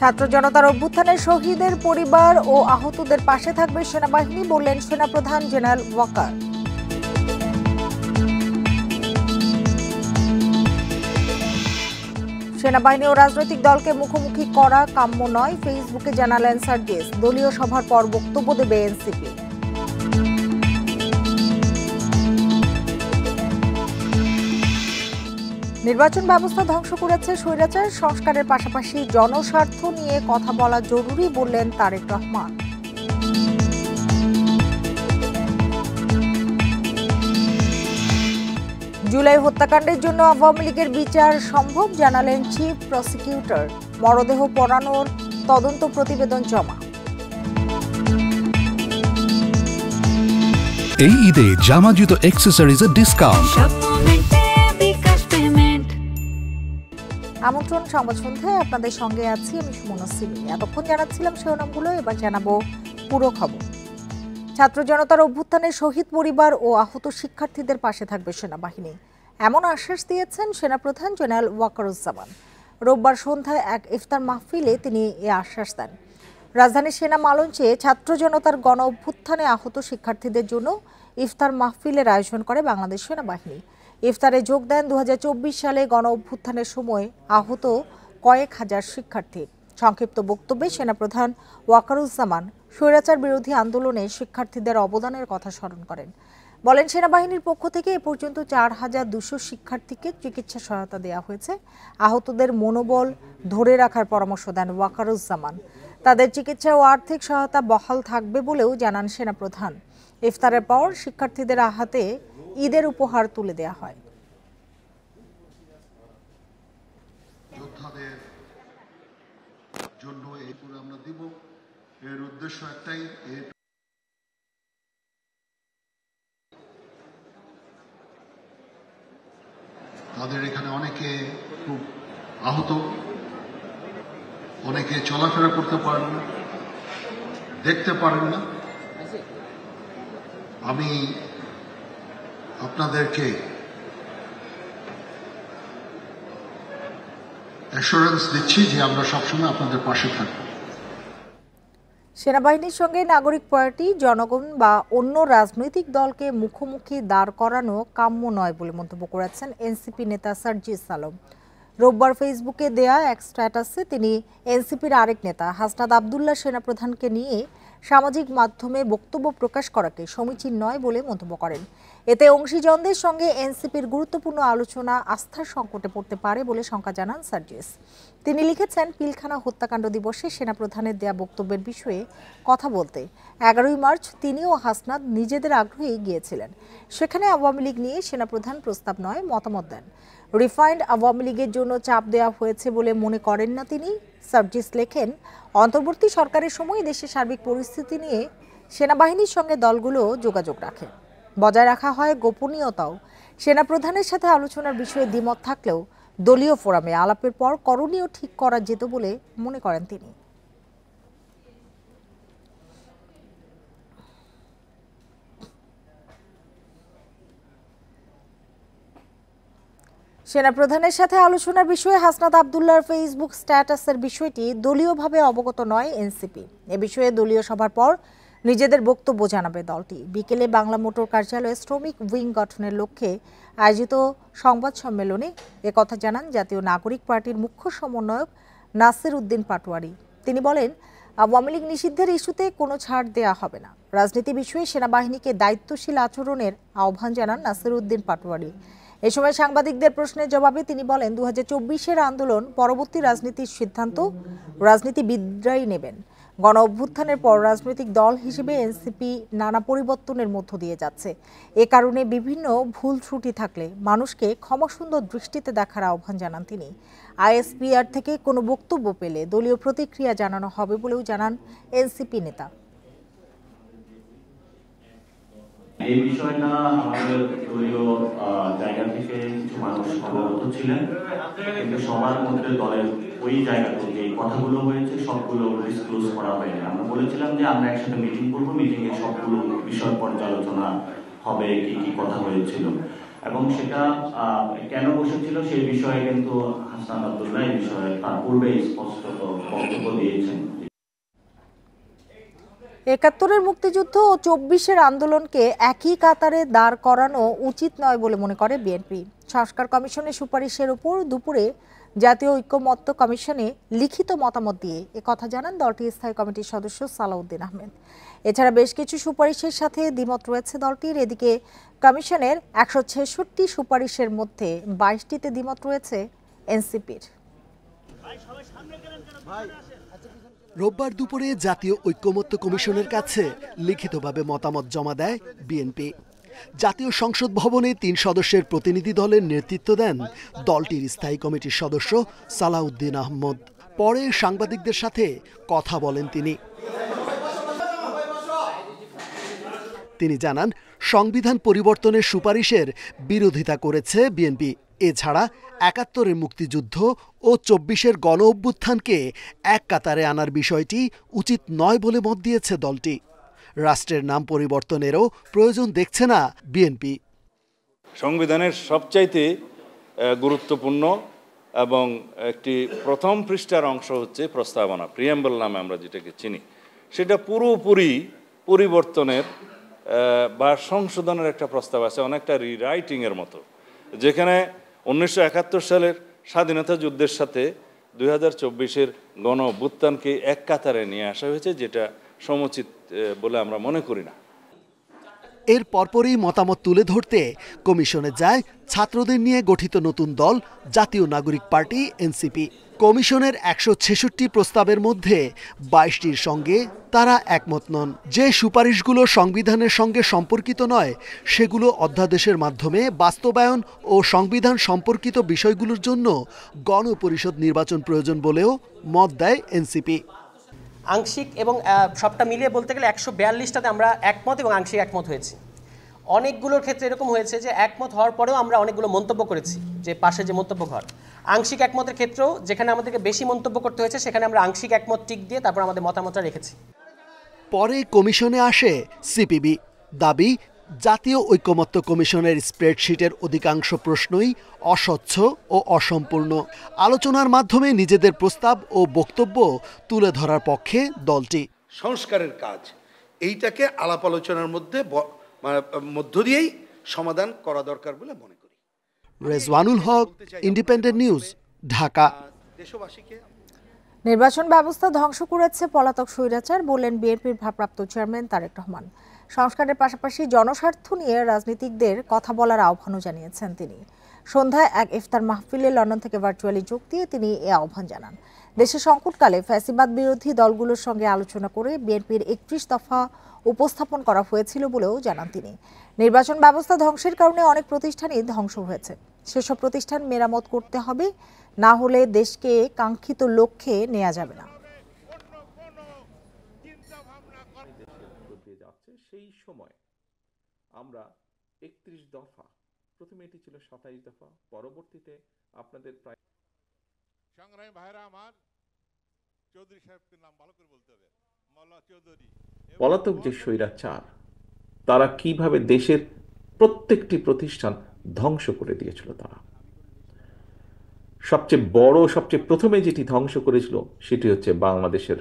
ছাত্র জনতার অভ্যুত্থানের শহীদের পরিবার ও আহতদের পাশে থাকবে সেনাবাহিনী, বললেন সেনাপ্রধান জেনারেল ওয়াকার। সেনাবাহিনী ও রাজনৈতিক দলকে মুখোমুখি করা কাম্য নয়, ফেসবুকে জানালেন সার্জিস। দলীয় সভার পর বক্তব্য দেবে এনসিপি। নির্বাচন ব্যবস্থা ধ্বংস করেছে স্বৈরাচার, সংস্কারের পাশাপাশি জনস্বার্থ নিয়ে কথা বলা জরুরি, বললেন তারেক রহমান। জুলাই হত্যাকাণ্ডের জন্য আওয়ামী লীগের বিচার সম্ভব, জানালেন চিফ প্রসিকিউটর। মরদেহ পোড়ানোর তদন্ত প্রতিবেদন জমা। এই ঈদে জামা জুতো অ্যাকসেসরিজের ডিসকাউন্ট। আমন্ত্রণ সংবাদ সন্ধ্যায়, আপনাদের সঙ্গে আছি আমি সুমনা সিমি। এতক্ষণ জানাচ্ছিলাম শিরোনামগুলো, এবার জানাবো পুরো খবর। ছাত্র জনতার অভ্যুত্থানের শহীদ পরিবার ও আহত শিক্ষার্থীদের পাশে থাকবে সেনাবাহিনী, এমন আশ্বাস দিয়েছেন সেনাপ্রধান জেনারেল ওয়াকারুজ্জামান। রোববার সন্ধ্যায় এক ইফতার মাহফিলে তিনি এ আশ্বাস দেন। রাজধানীর সেনা মালঞ্চে ছাত্র জনতার গণ অভ্যুত্থানে আহত শিক্ষার্থীদের জন্য ইফতার মাহফিলের আয়োজন করে বাংলাদেশ সেনাবাহিনী। ইফতারে যোগ দেন 2024 সালে গণ অভ্যুত্থানের সময় আহত কয়েক হাজার শিক্ষার্থী। সংক্ষিপ্ত বক্তব্যে সেনাপ্রধান ওয়াকারুজ্জামান স্বৈরাচার বিরোধী আন্দোলনে শিক্ষার্থীদের অবদানের কথা স্মরণ করেন। বলেন, সেনাবাহিনীর পক্ষ থেকে এ পর্যন্ত 4200 শিক্ষার্থীকে চিকিৎসা সহায়তা দেওয়া হয়েছে। আহতদের মনোবল ধরে রাখার পরামর্শ দেন ওয়াকারুজ্জামান। তাদের চিকিৎসা ও আর্থিক সহায়তা বহাল থাকবে বলেও জানান সেনাপ্রধান। ইফতারের পর শিক্ষার্থীদের হাতে ঈদের উপহার তুলে দেওয়া হয়। যোদ্ধাদের জন্য এই পুরো আমরা দিব, এর উদ্দেশ্য একটাই, তাদের এখানে অনেকে খুব আহত, অনেকে চলাফেরা করতে পারেন না, দেখতে পারেন না। আমি আপনাদেরকে অ্যাসুরেন্স দিচ্ছি যে আমরা সবসময় আপনাদের পাশে থাকব। সেনাবাহিনীর সঙ্গে নাগরিক পার্টি, জনগণ বা অন্য রাজনৈতিক দলকে মুখোমুখি দাঁড় করানো কাম্য নয় বলে মন্তব্য করেছেন এনসিপি নেতা সার্জিস আলম। রোববার ফেসবুকে দেয়া এক স্ট্যাটাসে তিনি এনসিপির আরেক নেতা হাসনাত আবদুল্লাহ সেনাপ্রধানকে নিয়ে সামাজিক মাধ্যমে বক্তব্য প্রকাশ করাকে সমীচীন নয় বলে মন্তব্য করেন। এতে অংশীজনদের সঙ্গে এনসিপির গুরুত্বপূর্ণ আলোচনা আস্থার সংকটে পড়তে পারে বলে শঙ্কা জানান সার্জিস। তিনি লিখেছেন, পিলখানা হত্যাকাণ্ড দিবসে সেনাপ্রধানের দেয়া বক্তব্যের বিষয়ে কথা বলতে 11ই মার্চ তিনি ও হাসনাত নিজেদের আগ্রহে গিয়েছিলেন। সেখানে আওয়ামী লীগ নিয়ে সেনাপ্রধান প্রস্তাব নয় মতামত দেন। রিফাইন্ড আওয়ামী লীগের জন্য চাপ দেওয়া হয়েছে বলে মনে করেন না তিনি। সার্জিস লেখেন, অন্তর্বর্তী সরকারের সময় দেশের সার্বিক পরিস্থিতি নিয়ে সেনাবাহিনীর সঙ্গে দলগুলো যোগাযোগ রাখে, বজায় রাখা হয় গোপনীয়তাও। সেনাপ্রধানের সাথে আলোচনার বিষয়ে দ্বিমত থাকলেও দলীয় ফোরামে আলাপের পর করণীয় ঠিক করা যেত বলে মনে করেন তিনি। সেনাপ্রধানের সাথে আলোচনার বিষয়ে হাসনাত আবদুল্লাহর ফেসবুক স্ট্যাটাসের বিষয়টি দলীয়ভাবে অবগত নয় এনসিপি। এ বিষয়ে দলীয় সভার পর নিজেদের বক্তব্য জানাবে দলটি। বিকেলে বাংলা মোটর কার্যালয়ে শ্রমিক উইং গঠনের লক্ষ্যে আয়োজিত সংবাদ সম্মেলনে একথা জানান জাতীয় নাগরিক পার্টির মুখ্য সমন্বয়ক নাসির উদ্দিন পাটোয়ারি। তিনি বলেন, আওয়ামী লীগ নিষিদ্ধের ইস্যুতে কোনো ছাড় দেয়া হবে না। রাজনীতি বিষয়ে সেনাবাহিনীকে দায়িত্বশীল আচরণের আহ্বান জানান নাসির উদ্দিন পাটোয়ারি। এ সময় সাংবাদিকদের প্রশ্নের জবাবে তিনি বলেন, 2024-এর আন্দোলন পরবর্তী রাজনীতির সিদ্ধান্ত রাজনীতিবিদরাই নেবেন। গণ অভ্যুত্থানের পর রাজনৈতিক দল হিসেবে এনসিপি নানা পরিবর্তনের মধ্য দিয়ে যাচ্ছে। এ কারণে বিভিন্ন ভুল ত্রুটি থাকলে মানুষকে ক্ষমাসুন্দর দৃষ্টিতে দেখার আহ্বান জানান তিনি। আইএসপিআর থেকে কোনো বক্তব্য পেলে দলীয় প্রতিক্রিয়া জানানো হবে বলেও জানান এনসিপি নেতা। এই বিষয়টা আমাদের দলীয় জায়গা থেকে কিছু মানুষ অবগত ছিলেন, কিন্তু সবার মধ্যে দলের ওই জায়গাতে যে কথাগুলো হয়েছে সবগুলো ডিসক্লোজ করা হয়নি। আমরা বলেছিলাম যে আমরা একসাথে মিটিং করবো, মিটিং এ সবগুলো বিষয় পর্যালোচনা হবে, কি কি কথা হয়েছিল। এবং সেটা কেন বসেছিল সেই বিষয়ে কিন্তু হাসনাত আব্দুল্লাহ এই বিষয়ে তার পূর্বে স্পষ্ট বক্তব্য দিয়েছেন। ৭১-এর মুক্তিযুদ্ধ ও ২৪-এর আন্দোলনকে একই কাতারে দাঁড় করানো উচিত নয় বলে মনে করে বিএনপি। সংস্কার কমিশনের সুপারিশের উপর দুপুরে জাতীয় ঐকমত্য কমিশনে লিখিত মতামত দিয়ে একথা জানান দলটির স্থায়ী কমিটির সদস্য সালাউদ্দিন আহমেদ। এছাড়া বেশ কিছু সুপারিশের সাথে দ্বিমত রয়েছে দলটির। এদিকে কমিশনের ১৬৬ সুপারিশের মধ্যে ২২টিতে দ্বিমত রয়েছে এনসিপির। রোববার দুপুরে জাতীয় ঐকমত্য কমিশনের কাছে লিখিতভাবে মতামত জমা দেয় বিএনপি। জাতীয় সংসদ ভবনে ৩ সদস্যের প্রতিনিধি দলের নেতৃত্ব দেন দলটির স্থায়ী কমিটির সদস্য সালাউদ্দিন আহমদ। পরে সাংবাদিকদের সাথে কথা বলেন তিনি জানান, সংবিধান পরিবর্তনের সুপারিশের বিরোধিতা করেছে বিএনপি। এছাড়া ৭১-এর মুক্তিযুদ্ধ ও ২৪-এর গণ অভ্যুত্থানকে এক কাতারে আনার বিষয়টি উচিত নয় বলে মত দিয়েছে দলটি। রাষ্ট্রের নাম পরিবর্তনেরও প্রয়োজন দেখছে না বিএনপি। সংবিধানের সবচাইতে গুরুত্বপূর্ণ এবং একটি প্রথম পৃষ্ঠার অংশ হচ্ছে প্রস্তাবনা, প্রিয়াম্বল নামে আমরা যেটাকে চিনি। সেটা পুরোপুরি পরিবর্তনের বা সংশোধনের একটা প্রস্তাব আছে, অনেকটা রিরাইটিংয়ের মতো, যেখানে ১৯৭১ সালের স্বাধীনতা যুদ্ধের সাথে ২০২৪-এর গণ অভ্যুত্থানকে এক কাতারে নিয়ে আসা হয়েছে, যেটা সমুচিত বলে আমরা মনে করি না। এর পরপরই মতামত তুলে ধরতে কমিশনে যায় ছাত্রদের নিয়ে গঠিত নতুন দল জাতীয় নাগরিক পার্টি এনসিপি। কমিশনের ১৬৬ প্রস্তাবের মধ্যে ২২টির সঙ্গে তারা একমত নন। যে সুপারিশগুলো সংবিধানের সঙ্গে সম্পর্কিত নয়, সেগুলো অধ্যাদেশের মাধ্যমে বাস্তবায়ন ও সংবিধান সম্পর্কিত বিষয়গুলোর জন্য গণপরিষদ নির্বাচন প্রয়োজন বলেও মত দেয় এনসিপি। আংশিক এবং সবটা মিলিয়ে বলতে গেলে ১৪২টাতে আমরা একমত এবং আংশিক একমত হয়েছি। অনেকগুলোর ক্ষেত্রে এরকম হয়েছে যে একমত হওয়ার পরেও আমরা অনেকগুলো মন্তব্য করেছি, যে পাশে যে মন্তব্য ঘর। আংশিক একমতের ক্ষেত্রেও যেখানে আমাদেরকে বেশি মন্তব্য করতে হয়েছে, সেখানে আমরা আংশিক একমত টিক দিয়ে তারপর আমাদের মতামতটা রেখেছি। পরে কমিশনে আসে সিপিবি। দাবি, জাতীয় ঐকমত্য কমিশনের স্প্রেডশিটের অধিকাংশ প্রশ্নই অস্বচ্ছ ও অসম্পূর্ণ। আলোচনার মাধ্যমে নিজেদের প্রস্তাব ও বক্তব্য তুলে ধরার পক্ষে দলটি। সংস্কারের কাজ এইটাকে আলাপ আলোচনার মধ্য দিয়েই সমাধান করা দরকার বলে মনে করি। রেজওয়ানুল হক, ইন্ডিপেন্ডেন্ট নিউজ, ঢাকা। দেশবাসীকে নির্বাচন ব্যবস্থা ধ্বংস করেছে পলাতক স্বৈরাচার বললেন বিএনপির ভারপ্রাপ্ত চেয়ারম্যান তারেক রহমান। সংস্কারের পাশাপাশি জনস্বার্থ নিয়ে রাজনীতিকদের কথা বলার আহ্বানও জানিয়েছেন তিনি। সন্ধ্যায় এক ইফতার মাহফিলে লন্ডন থেকে ভার্চুয়ালি যোগ দিয়ে তিনি এ আহ্বান জানান। দেশের সংকটকালে ফ্যাসিবাদ বিরোধী দলগুলোর সঙ্গে আলোচনা করে বিএনপির ৩১ দফা উপস্থাপন করা হয়েছিল বলেও জানান তিনি। নির্বাচন ব্যবস্থা ধ্বংসের কারণে অনেক প্রতিষ্ঠানই ধ্বংস হয়েছে। সেসব প্রতিষ্ঠান মেরামত করতে হবে, না হলে দেশকে কাঙ্ক্ষিত লক্ষ্যে নেওয়া যাবে না। সেই সময় আমরা ৩১ দফা, প্রথমে এটি ছিল ২৭ দফা, পরবর্তীতে আপনাদের প্রায় সংগ্রামী ভাইরা আমার, চৌধুরী সাহেবকে নাম ভালো করে বলতে হবে, মাওলানা চৌধুরী। পলাতক যে স্বৈরাচার, তারা কিভাবে দেশের প্রত্যেকটি প্রতিষ্ঠান ধ্বংস করে দিয়েছিল। তারা সবচেয়ে বড়, সবচেয়ে প্রথমে যেটি ধ্বংস করেছিল সেটি হচ্ছে বাংলাদেশের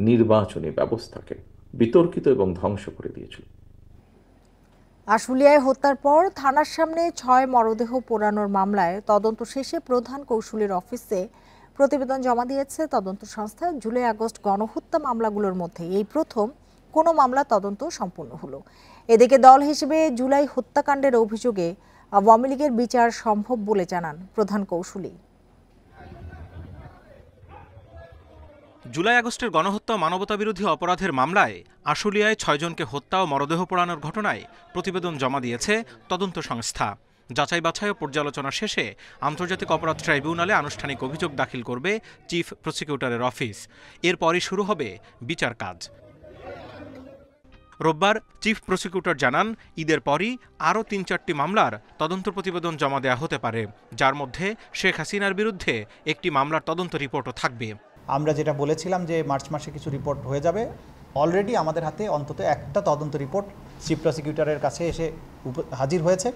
নির্বাচনী ব্যবস্থাকে বিতর্কিত এবং ধ্বংস করে দিয়েছিল। আশুলিয়ায় হত্যার পর থানার সামনে ৬ মরদেহ পোড়ানোর মামলায় তদন্ত শেষে প্রধান কৌশলীর অফিসে প্রতিবেদন জমা দিয়েছে তদন্ত সংস্থা। জুলাই আগস্ট গণহত্যা মামলাগুলোর মধ্যে এই প্রথম কোনো মামলা তদন্ত সম্পূর্ণ হলো। এদিকে দল হিসেবে জুলাই হত্যাকাণ্ডের অভিযোগে আওয়ামী লীগের বিচার সম্ভব বলে জানান প্রধান কৌশলী। জুলাই আগস্টের গণহত্যা মানবতাবিরোধী অপরাধের মামলায় আশুলিয়ায় ৬ জনকে হত্যা ও মরদেহ পোড়ানোর ঘটনায় প্রতিবেদন জমা দিয়েছে তদন্ত সংস্থা। যাচাই বাছাই ও পর্যালোচনা শেষে আন্তর্জাতিক অপরাধ ট্রাইব্যুনালে আনুষ্ঠানিক অভিযোগ দাখিল করবে চিফ প্রসিকিউটরের অফিস। এরপরই শুরু হবে বিচার কাজ। রোববার চিফ প্রসিকিউটর জানান, ঈদের পরই আরও ৩-৪টি মামলার তদন্ত প্রতিবেদন জমা দেওয়া হতে পারে, যার মধ্যে শেখ হাসিনার বিরুদ্ধে একটি মামলার তদন্ত রিপোর্টও থাকবে। আমরা যেটা বলেছিলাম যে মার্চ মাসে কিছু রিপোর্ট হয়ে যাবে, অলরেডি আমাদের হাতে অন্তত একটা তদন্ত রিপোর্ট চিফ প্রসিকিউটরের কাছে এসে হাজির হয়েছে।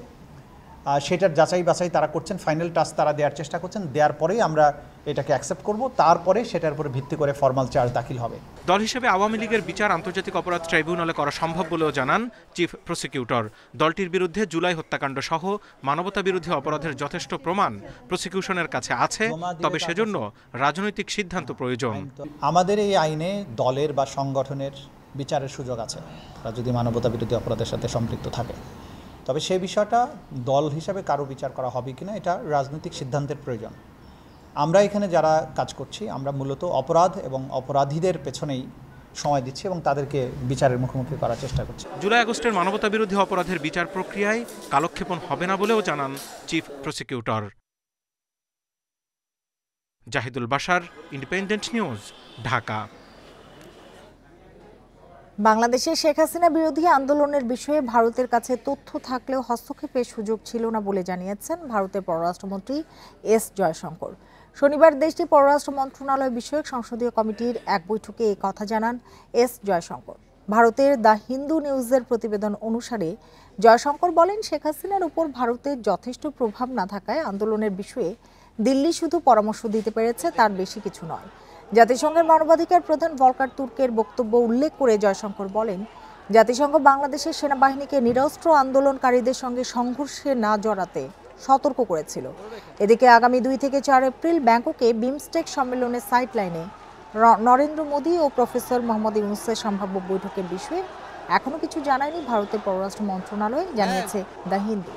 সেটার যাচাই বাছাই তারা করছেন, ফাইনাল টাচ তারা দেওয়ার চেষ্টা করছেন, দেওয়ার পরেই আমরা এটাকে অ্যাকসেপ্ট করব, তারপরে সেটার উপরে ভিত্তি করে ফরমাল চার্জ দাখিল হবে। দল হিসেবে আওয়ামী লীগের বিচার আন্তর্জাতিক অপরাধ ট্রাইব্যুনালে করা সম্ভব বলেও জানান চিফ প্রসিকিউটর। দলটির বিরুদ্ধে জুলাই হত্যাকাণ্ড সহ মানবতা বিরোধী অপরাধের যথেষ্ট প্রমাণ প্রসিকিউশনের কাছে আছে, তবে সেজন্য রাজনৈতিক সিদ্ধান্ত প্রয়োজন। আমাদের এই আইনে দলের বা সংগঠনের বিচারের সুযোগ আছে যদি মানবতা বিরোধী অপরাধের সাথে সম্পৃক্ত থাকে, তবে সেই বিষয়টা দল হিসাবে কারো বিচার করা হবে কিনা এটা রাজনৈতিক সিদ্ধান্তের প্রয়োজন। আমরা এখানে যারা কাজ করছি আমরা মূলত অপরাধ এবং অপরাধীদের পেছনেই সময় দিচ্ছি এবং তাদেরকে বিচারের মুখোমুখি করার চেষ্টা করছি। জুলাই আগস্টের মানবতা বিরোধী অপরাধের বিচার প্রক্রিয়ায় কালক্ষেপণ হবে না বলেও জানান chief prosecutor. Zahidul Bashar, independent news, Dhaka. বাংলাদেশে শেখ হাসিনা বিরোধী আন্দোলনের বিষয়ে ভারতের কাছে তথ্য থাকলেও হস্তক্ষেপের সুযোগ ছিল না বলে জানিয়েছেন ভারতের পররাষ্ট্রমন্ত্রী এস জয়শঙ্কর। শনিবার দেশটির পররাষ্ট্র মন্ত্রণালয় বিষয়ক সংসদীয় কমিটির এক বৈঠকে এই কথা জানান এস জয়শঙ্কর। ভারতের দ্য হিন্দু নিউজের প্রতিবেদন অনুসারে জয়শঙ্কর বলেন, শেখ হাসিনার উপর ভারতের যথেষ্ট প্রভাব না থাকায় আন্দোলনের বিষয়ে দিল্লি শুধু পরামর্শ দিতে পেরেছে, তার বেশি কিছু নয়। জাতিসংঘের মানবাধিকার প্রধান ভলকার তুর্কের বক্তব্য উল্লেখ করে জয়শঙ্কর বলেন, জাতিসংঘ বাংলাদেশের সেনাবাহিনীকে নিরস্ত্র আন্দোলনকারীদের সঙ্গে সংঘর্ষে না জড়াতে সতর্ক করেছিল। এদিকে আগামী 2 থেকে 4 এপ্রিল ব্যাংককে বিমস্টেক সম্মেলনের সাইডলাইনে নরেন্দ্র মোদী ও প্রফেসর মোহাম্মদ ইউনূসের সম্ভাব্য বৈঠকের বিষয়ে এখনো কিছু জানায়নি ভারতের পররাষ্ট্র মন্ত্রণালয়, জানিয়েছে দ্য হিন্দু।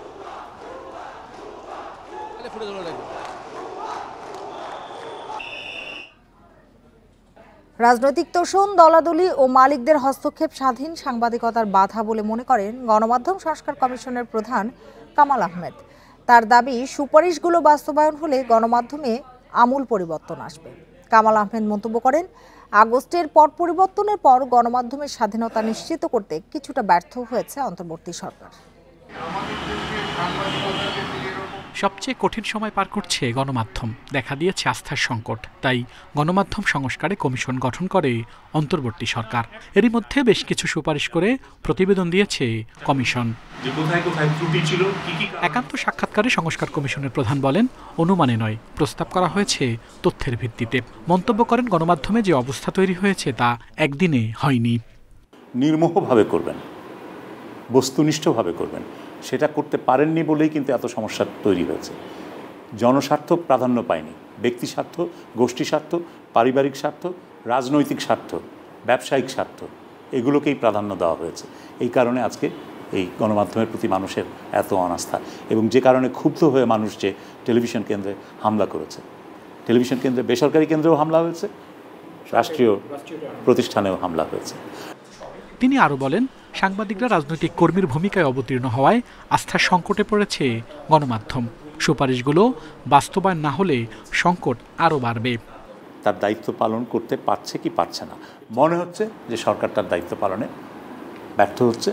রাজনৈতিক তোষণ, দলাদলি ও মালিকদের হস্তক্ষেপ স্বাধীন সাংবাদিকতার বাধা বলে মনে করেন গণমাধ্যম সংস্কার কমিশনের প্রধান কামাল আহমেদ। তার দাবি, সুপারিশগুলো বাস্তবায়ন হলে গণমাধ্যমে আমূল পরিবর্তন আসবে। কামাল আহমেদ মন্তব্য করেন, আগস্টের পট পরিবর্তনের পর গণমাধ্যমের স্বাধীনতা নিশ্চিত করতে কিছুটা ব্যর্থ হয়েছে অন্তর্বর্তী সরকার। সবচেয়ে কঠিন সময় পার করছে গণমাধ্যম, দেখা দিয়েছে আস্থার সংকট। তাই গণমাধ্যম সংস্কারে কমিশন গঠন করে অন্তর্বর্তী সরকার। এরই মধ্যে বেশ কিছু সুপারিশ করে প্রতিবেদন দিয়েছে কমিশন। একান্ত সাক্ষাৎকারে সংস্কার কমিশনের প্রধান বলেন, অনুমানে নয়, প্রস্তাব করা হয়েছে তথ্যের ভিত্তিতে। মন্তব্য করেন, গণমাধ্যমে যে অবস্থা তৈরি হয়েছে তা একদিনে হয়নি। নির্মোহভাবে করবেন, বস্তুনিষ্ঠভাবে করবেন, সেটা করতে পারেননি বলেই কিন্তু এত সমস্যা তৈরি হয়েছে। জনস্বার্থ প্রাধান্য পায়নি, ব্যক্তি স্বার্থ, গোষ্ঠী স্বার্থ, পারিবারিক স্বার্থ, রাজনৈতিক স্বার্থ, ব্যবসায়িক স্বার্থ, এগুলোকেই প্রাধান্য দেওয়া হয়েছে। এই কারণে আজকে এই গণমাধ্যমের প্রতি মানুষের এত অনাস্থা, এবং যে কারণে ক্ষুব্ধ হয়ে মানুষ যে টেলিভিশন কেন্দ্রে হামলা করেছে, টেলিভিশন কেন্দ্রে, বেসরকারি কেন্দ্রেও হামলা হয়েছে, রাষ্ট্রীয় প্রতিষ্ঠানেও হামলা হয়েছে। তিনি আরও বলেন, সাংবাদিকরা রাজনৈতিক কর্মীর ভূমিকায় অবতীর্ণ হওয়ায় আস্থার সংকটে পড়েছে গণমাধ্যম। সুপারিশগুলো বাস্তবায়ন না হলে সংকট আরও বাড়বে। তার দায়িত্ব পালন করতে পারছে কি পারছে না, মনে হচ্ছে যে সরকার তার দায়িত্ব পালনে ব্যর্থ হচ্ছে,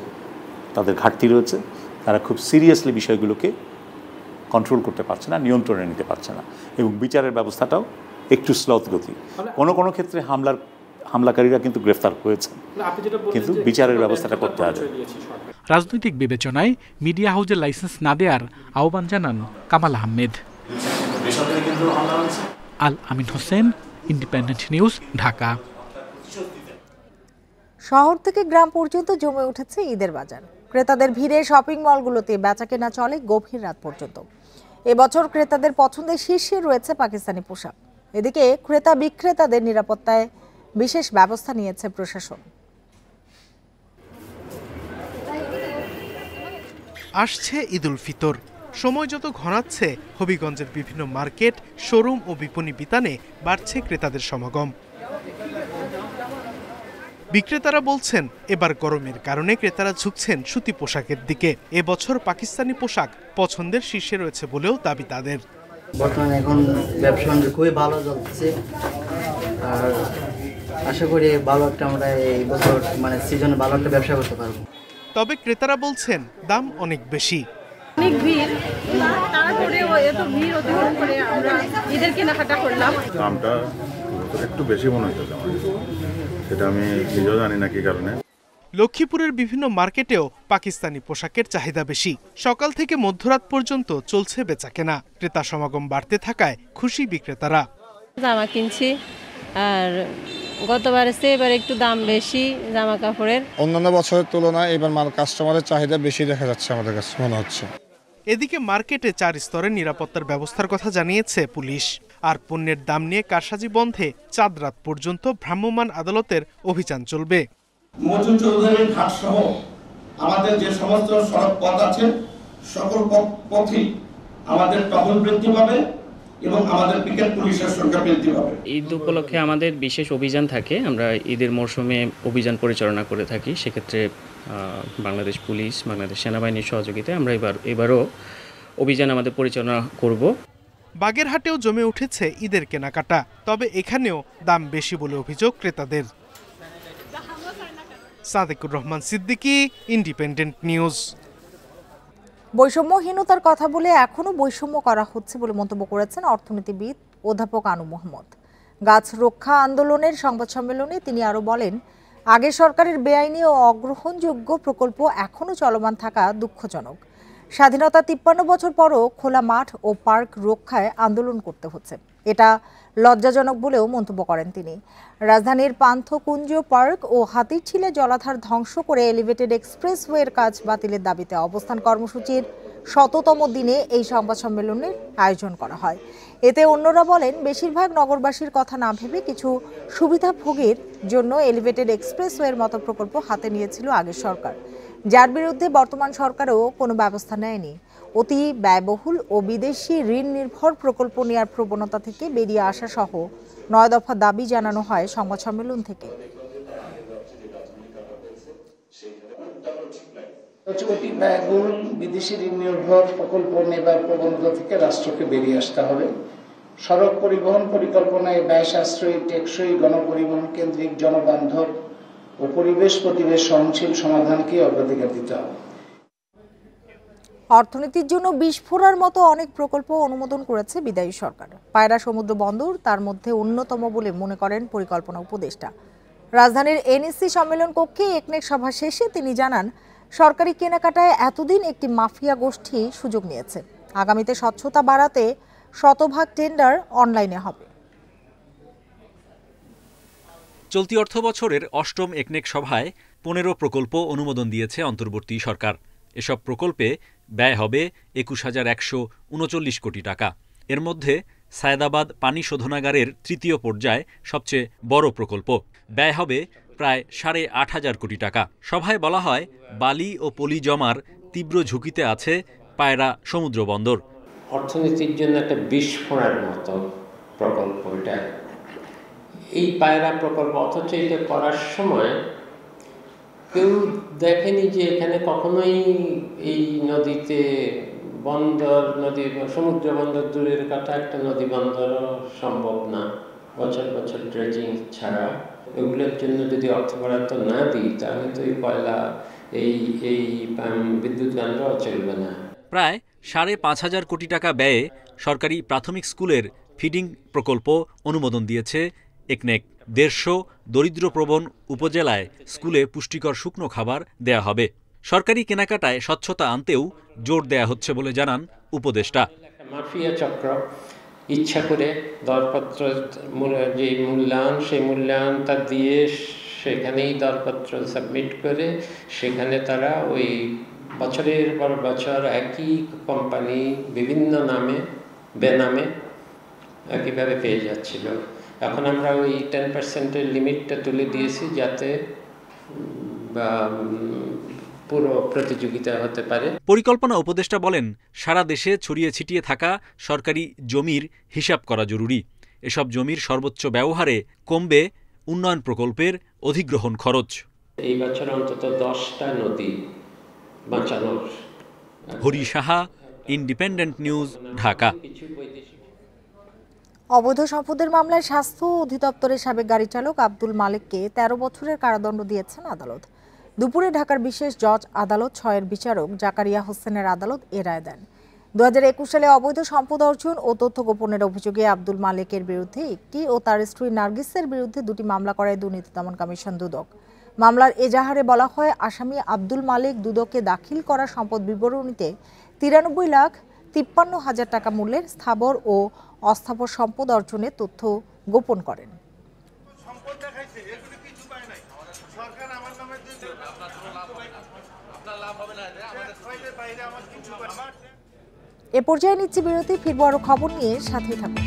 তাদের ঘাটতি রয়েছে, তারা খুব সিরিয়াসলি বিষয়গুলোকে কন্ট্রোল করতে পারছে না, নিয়ন্ত্রণে নিতে পারছে না, এবং বিচারের ব্যবস্থাটাও একটু স্লথ গতি। কোনো ক্ষেত্রে হামলাকারীরা কিন্তু গ্রেফতার হয়েছে, কিন্তু বিচারের ব্যবস্থাটা করতে হবে। রাজনৈতিক বিবেচনায় মিডিয়া হাউজের লাইসেন্স না দেওয়ার আহ্বান জানান কামাল আহমেদ। আল আমিন হোসেন, ইন্ডিপেন্ডেন্ট নিউজ, ঢাকা। শহর থেকে গ্রাম পর্যন্ত জমে উঠেছে ঈদের বাজার। ক্রেতাদের ভিড়ে শপিং মলগুলোতে বেচাকেনা চলে গভীর রাত পর্যন্ত। এবছর ক্রেতাদের পছন্দের শীর্ষে রয়েছে পাকিস্তানি পোশাক। এদিকে ক্রেতা বিক্রেতাদের নিরাপত্তায় বিশেষ ব্যবস্থা নিয়েছে প্রশাসন। আসছে ঈদুল ফিতর, সময় যত ঘনাচ্ছে হবিগঞ্জের বিভিন্ন মার্কেট, শোরুম ও বিপণী বিতানে বাড়ছে ক্রেতাদের সমাগম। বিক্রেতারা বলছেন, এবার গরমের কারণে ক্রেতারা ঝুঁকছেন সুতি পোশাকের দিকে। এবছর পাকিস্তানি পোশাক পছন্দের শীর্ষে রয়েছে বলেও দাবি তাদের। বর্তমানে এখন ব্যবসা বাণিজ্য খুবই ভালো চলছে, আর আশা করি ভালো একটা আমরা এই বছর সিজনে ভালো একটা ব্যবসা করতে পারবো। তবে ক্রেতারা বলছেন দাম অনেক বেশি। অনেক ভিড়, তারপরেও এত ভিড় অতিক্রম করে আমরা ঈদের কেনাকাটা করলাম। দামটা একটু বেশি মনে হচ্ছে, সেটা আমি নিজেও জানি না কি কারণে। লক্ষ্মীপুরের বিভিন্ন মার্কেটেও পাকিস্তানি পোশাকের চাহিদা বেশি। সকাল থেকে মধ্যরাত পর্যন্ত চলছে বেচাকেনা। ক্রেতা সমাগম বাড়তে থাকায় খুশি বিক্রেতারা। জামা কিনছি, আর গতবারের চেয়ে এবার একটু দাম বেশি জামা কাপড়ের। অন্যান্য বছরের তুলনায় এবার কাস্টমারের চাহিদা বেশি দেখা যাচ্ছে আমাদের কাছে মনে হচ্ছে। এদিকে মার্কেটে 4 স্তরের নিরাপত্তার ব্যবস্থার কথা জানিয়েছে পুলিশ। আর পণ্যের দাম নিয়ে কারসাজি বন্ধে চাঁদ রাত পর্যন্ত ভ্রাম্যমাণ আদালতের অভিযান চলবে। মজু চৌধুরী ঘাট সহ আমাদের যে সমস্ত সড়ক পথ আছে সকল পথই আমাদের টহল বৃদ্ধি পাবে এবং আমাদের পিকেট পুলিশের সংখ্যা বৃদ্ধি পাবে। ঈদ উপলক্ষে আমাদের বিশেষ অভিযান থাকে, আমরা ঈদের মরশুমে অভিযান পরিচালনা করে থাকি। সেক্ষেত্রে বাংলাদেশ পুলিশ, বাংলাদেশ সেনাবাহিনীর সহযোগিতায় আমরা এবারও অভিযান আমাদের পরিচালনা করব। বাগেরহাটেও জমে উঠেছে ঈদের কেনাকাটা, তবে এখানেও দাম বেশি বলে অভিযোগ ক্রেতাদের। Sadekur Rahman Siddiqui, independent news. বৈষম্যহীনতার কথা বলে এখনো বৈষম্য করা হচ্ছে বলে মন্তব্য করেছেন অর্থনীতিবিদ অধ্যাপক আনু মোহাম্মদ। গাছ রক্ষা আন্দোলনের সংবাদ সম্মেলনে তিনি আরও বলেন, আগের সরকারের বেআইনি ও অগ্রহণযোগ্য প্রকল্প এখনো চলমান থাকা দুঃখজনক। স্বাধীনতা 53 বছর পরও খোলা মাঠ ও পার্ক রক্ষায় আন্দোলন করতে হচ্ছে, এটা লজ্জাজনক বলেও মন্তব্য করেন তিনি। রাজধানীর পান্থকুঞ্জ পার্ক ও হাতিরঝিলে জলাধার ধ্বংস করে এলিভেটেড এক্সপ্রেসওয়ের কাজ বাতিলের দাবিতে অবস্থান কর্মসূচির 100তম দিনে এই সংবাদ সম্মেলনের আয়োজন করা হয়। এতে অন্যরা বলেন, বেশিরভাগ নগরবাসীর কথা না ভেবে কিছু সুবিধাভোগীর জন্য এলিভেটেড এক্সপ্রেসওয়ের মতো প্রকল্প হাতে নিয়েছিল আগের সরকার, যার বিরুদ্ধে বর্তমান সরকারও কোনো ব্যবস্থা নেয়নি। অতি ব্যয়বহুল ও বিদেশি ঋণ নির্ভর প্রকল্প নেওয়ার প্রবণতা থেকে বেরিয়ে আসা সহ 9 দফা দাবি জানানো হয় সংবাদ সম্মেলন থেকে। অতি ব্যয়বহুল বিদেশি ঋণ নির্ভর প্রকল্প নেবার প্রবণতা থেকে রাষ্ট্রকে বেরিয়ে আসতে হবে। সড়ক পরিবহন পরিকল্পনায় ব্যয় সাশ্রয়ী, টেকসই গণপরিবহন কেন্দ্রিক, জনবান্ধব ও পরিবেশ প্রতিবেশ সহনশীল সমাধানকে অগ্রাধিকার দিতে হবে। অর্থনীতির জন্য বিস্ফোরার মতো অনেক প্রকল্প অনুমোদন করেছে বিদায়ী সরকার। পায়রা সমুদ্র বন্দর তার মধ্যে অন্যতম বলে মনে করেন পরিকল্পনা উপদেষ্টা। রাজধানীর এনএসসি সম্মেলন কক্ষে একনেক সভা শেষে তিনি জানান, সরকারি কেনাকাটায় এতদিন একটি মাফিয়া গোষ্ঠী সুযোগ নিয়েছে। আগামীতে স্বচ্ছতা বাড়াতে শতভাগ টেন্ডার অনলাইনে হবে। চলতি অর্থ বছরের 8ম একনেক সভায় 15 প্রকল্প অনুমোদন দিয়েছে অন্তর্বর্তী সরকার। এসব প্রকল্পে ব্যয় হবে 21,139 কোটি টাকা। এর মধ্যে সায়েদাবাদ পানি শোধনাগারের 3য় পর্যায় সবচেয়ে বড় প্রকল্প, ব্যয় হবে প্রায় 8,500 কোটি টাকা। সভায় বলা হয়, বালি ও পলি জমার তীব্র ঝুঁকিতে আছে পায়রা সমুদ্র বন্দর। অর্থনীতির জন্য একটা বিস্ফোরণের মতো প্রকল্প এটা, এই পায়রা প্রকল্প। অথচ এটা করার সময় কেউ দেখেনি যে এখানে কখনোই এই নদীতে বন্দর, নদী সমুদ্র বন্দর দূরের কথা, একটা নদী বন্দরও সম্ভব না বছর বছর ড্রেজিং ছাড়া। এগুলোর জন্য যদি অর্থ বরাদ্দ না দিই তাহলে তো এই কয়লা, এই বিদ্যুৎ কেন্দ্রও চলবে না। প্রায় 5,500 কোটি টাকা ব্যয়ে সরকারি প্রাথমিক স্কুলের ফিডিং প্রকল্প অনুমোদন দিয়েছে একনেক। 150 দরিদ্রপ্রবণ উপজেলায় স্কুলে পুষ্টিকর শুকনো খাবার দেয়া হবে। সরকারি কেনাকাটায় স্বচ্ছতা আনতেও জোর দেয়া হচ্ছে বলে জানান উপদেষ্টা। মাফিয়া চক্র ইচ্ছা করে দরপত্র যে মূল্যায়ন, সেই মূল্যায়নটা দিয়ে সেখানেই দরপত্র সাবমিট করে সেখানে তারা ওই বছরের পর বছর একই কোম্পানি বিভিন্ন নামে বেনামে একইভাবে পেয়ে যাচ্ছিল। এখন আমরা ওই 10%-এর লিমিটটা তুলে দিয়েছি যাতে পুরো প্রতিযোগিতা হতে পারে। পরিকল্পনা উপদেষ্টা বলেন, সারা দেশে ছড়িয়ে ছিটিয়ে থাকা সরকারি জমির হিসাব করা জরুরি। এসব জমির সর্বোচ্চ ব্যবহারে কমবে উন্নয়ন প্রকল্পের অধিগ্রহণ খরচ। এই বছর অন্তত 10টা নদী বাঁচানোর। Hari Saha, independent news, Dhaka. অবৈধ সম্পদের মামলায় স্বাস্থ্য অধিদপ্তরের সাবেক গাড়ি চালক আব্দুল মালিককে 13 বছরের কারাদণ্ড দিয়েছেন আদালত। দুপুরে ঢাকার বিশেষ জজ আদালত 6-এর বিচারক জাকারিয়া হোসেনের আদালত এ রায় দেন। 2021 সালে অবৈধ সম্পদ অর্জন ও তথ্য গোপনের অভিযোগে আব্দুল মালিকের বিরুদ্ধে একটি ও তার স্ত্রী নার্গিসের বিরুদ্ধে 2টি মামলা করায় দুর্নীতি দমন কমিশন দুদক। মামলার এজাহারে বলা হয়, আসামি আব্দুল মালিক দুদকে দাখিল করা সম্পদ বিবরণীতে 93,53,000 টাকা মূল্যের স্থাবর ও অস্থাবর সম্পদ অর্জনের তথ্য গোপন করেন। এ পর্যায়ে নিচ্ছি বিরতি, ফিরবো আরো খবর নিয়ে, সাথেই থাকুন।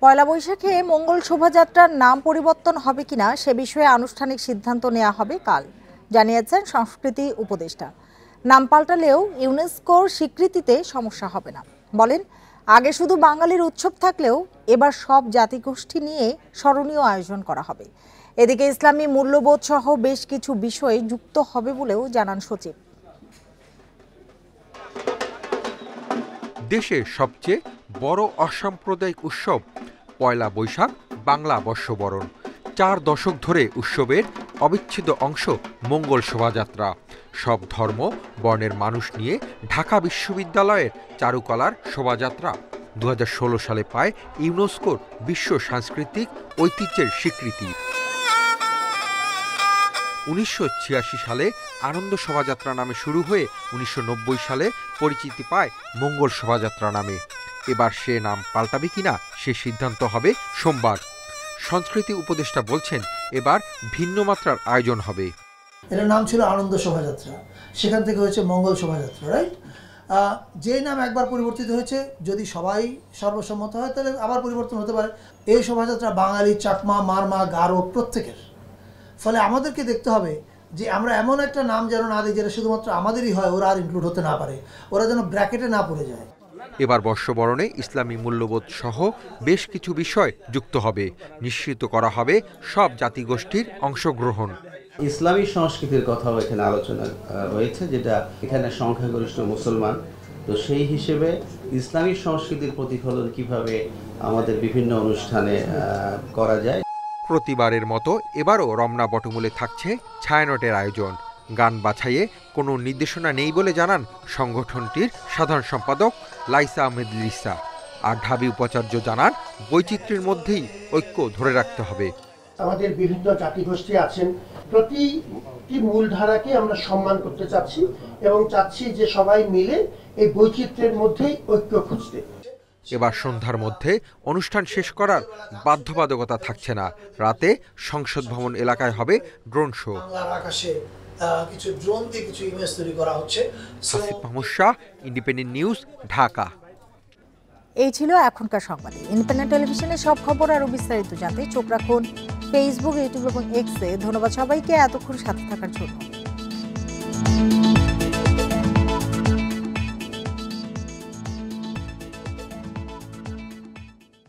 পয়লা বৈশাখে মঙ্গল শোভাযাত্রার নাম পরিবর্তন হবে কিনা সে বিষয়ে আনুষ্ঠানিক সিদ্ধান্ত নেওয়া হবে কাল, জানিয়েছেন সংস্কৃতি উপদেষ্টা। নাম পাল্টালেও ইউনেস্কোর স্বীকৃতিতে সমস্যা হবে না। বলেন, আগে শুধু বাঙালির উৎসব থাকলেও এবার সব জাতিগোষ্ঠী নিয়ে স্মরণীয় আয়োজন করা হবে। এদিকে ইসলামী মূল্যবোধ সহ বেশ কিছু বিষয় যুক্ত হবে বলেও জানান সচিব। দেশের সবচেয়ে বড় অসাম্প্রদায়িক উৎসব পয়লা বৈশাখ বাংলা বর্ষবরণ। 4 দশক ধরে উৎসবের অবিচ্ছেদ্য অংশ মঙ্গল শোভাযাত্রা। সব ধর্ম বর্ণের মানুষ নিয়ে ঢাকা বিশ্ববিদ্যালয়ের চারুকলার শোভাযাত্রা 2016 সালে পায় ইউনেস্কোর বিশ্ব সাংস্কৃতিক ঐতিহ্যের স্বীকৃতি। 1986 সালে আনন্দ শোভাযাত্রা নামে শুরু হয়ে 1990 সালে পরিচিতি পায় মঙ্গল শোভাযাত্রা নামে। এবার সে নাম পাল্টাবে কিনা সে সিদ্ধান্ত হবে সোমবার। সংস্কৃতি উপদেষ্টা বলছেন, এবার ভিন্ন মাত্রার আয়োজন হবে। এর নাম ছিল আনন্দ শোভাযাত্রা, সেখান থেকে হয়েছে মঙ্গল শোভাযাত্রা, রাইট? যে নাম একবার পরিবর্তিত হয়েছে, যদি সবাই সর্বসম্মত হয় তাহলে আবার পরিবর্তন হতে পারে। এই শোভাযাত্রা বাঙালি, চাকমা, মারমা, গারো প্রত্যেকের। ফলে আমাদেরকে দেখতে হবে যে আমরা এমন একটা নাম যেন না দিই যেটা শুধুমাত্র আমাদেরই হয়, ওরা আর ইনক্লুড হতে না পারে, ওরা যেন ব্র্যাকেটে না পড়ে যায়। এবার বর্ষবরণে ইসলামী মূল্যবোধ সহ বেশ কিছু বিষয় যুক্ত হবে। নিশ্চিত করা হবে সব জাতিগোষ্ঠীর অংশগ্রহণ। ইসলামী সংস্কৃতির কথাও এখানে আলোচনা রয়েছে, যেটা এখানে সংখ্যাগরিষ্ঠ মুসলমান। তো সেই হিসেবে ইসলামী সংস্কৃতির প্রতিফলন কিভাবে আমাদের বিভিন্ন অনুষ্ঠানে করা যায়। প্রতিবারের মতো এবারও রমনা বটমূলে থাকছে ছায়ানটের আয়োজন। গান বাছাইয়ে কোনো নির্দেশনা নেই বলে জানান সংগঠনটির সাধারণ সম্পাদক লাইসা আহমেদ লিসা। আর ঢাবি উপাচার্য জানান, বৈচিত্র্যের মধ্যেই ঐক্য ধরে রাখতে হবে। আমাদের বিভিন্ন জাতিগোষ্ঠী আছেন, প্রতিটি মূলধারাকে আমরা সম্মান করতে চাচ্ছি এবং চাচ্ছি যে সবাই মিলে এই বৈচিত্র্যের মধ্যেই ঐক্য খুঁজতে। এবার সন্ধ্যার মধ্যে অনুষ্ঠান শেষ করার বাধ্যবাধকতা থাকছে না। রাতে সংসদ ভবন এলাকায় হবে ড্রোন শো। আকাশে কিছু ড্রোন দিয়ে কিছু ইমেজ তৈরি করা হচ্ছে। Asif Mahmud Shah, independent news, Dhaka. এই ছিল এখনকার সংবাদ। ইন্ডিপেন্ডেন্ট টেলিভিশনের সব খবর আরো বিস্তারিত জানতে চোখ রাখুন ফেসবুক, ইউটিউব এবং এক্সে। ধন্যবাদ সবাইকে এতক্ষণ সাথে থাকার জন্য।